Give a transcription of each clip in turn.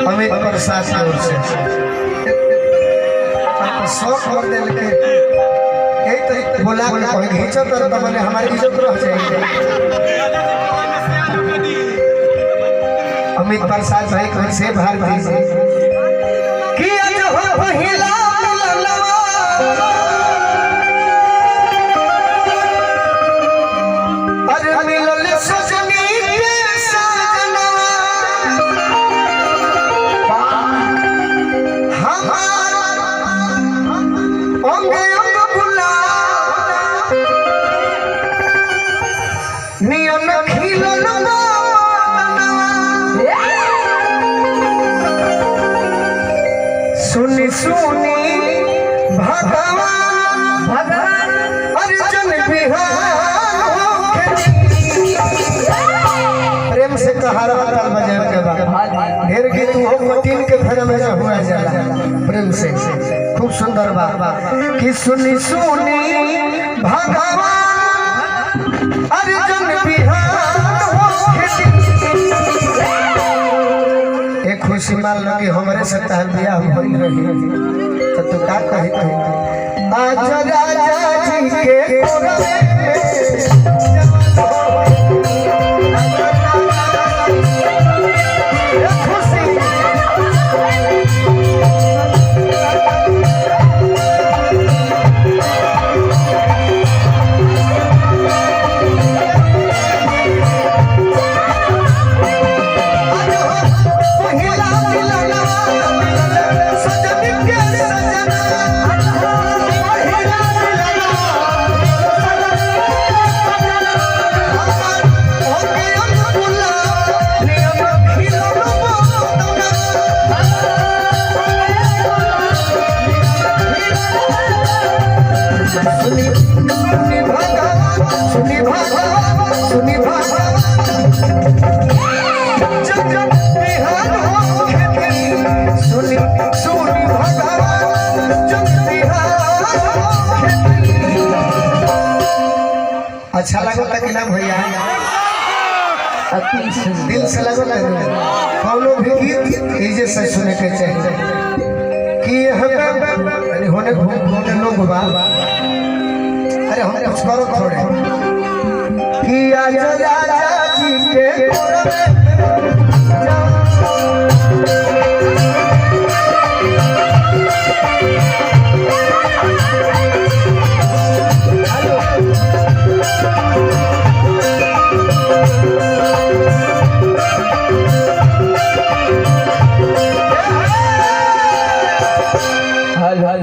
अमित प्रसाद की ओर से शौक हो दिल के एक बोला के घींचो तो मैंने हमारी इज्जत रह जाएगी। अमित प्रसाद भाई घर से भारती कि आज हो पहिला मिलनवा अरे मिलल सजनी के सजनवा हमार अंगे अंग बुला नियन खिलल सुनी सुनी भगवान भगवान अर्जुन बिहार प्रेम से कहा रहा बजाय के बाद ढेर गीत हो मटीन के फेर में हुआ जाला प्रेम से खूब सुंदर बात कि सुनी सुनी भगवान अर्जुन बिहार खुशी मान लो कि हमारे से तहर बियाह हो रही तो तू का कही आज राजा जी के अच्छा लगता कि ना भैया दिल से लगता कौनो भी गीत इजे से सुने के चाहिए कि हमें होने होने लोग बा अरे हम कुछ करो थोड़े कि आज राजा जी के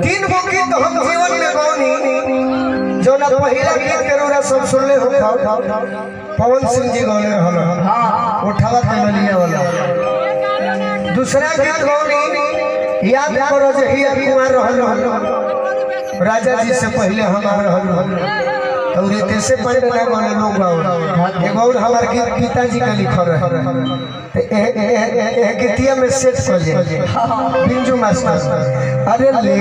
तीन गो गीत हम जीवन में गौनी जो ना पहला गीत करोरा सब सुन ले हो पवन सिंह जी गौने रहल हां उठावा कमलिया वाला दूसरा गीत गौनी याद करो जे हिया कुमार रहल राजा जी से पहले हम रहल और कैसे पंडे ना गौने लोग गाओ एगो और हमार गीत पिताजी का लिखल रहे ए गीतिया में सेट कर जे बिंजू मास्टर अरे ले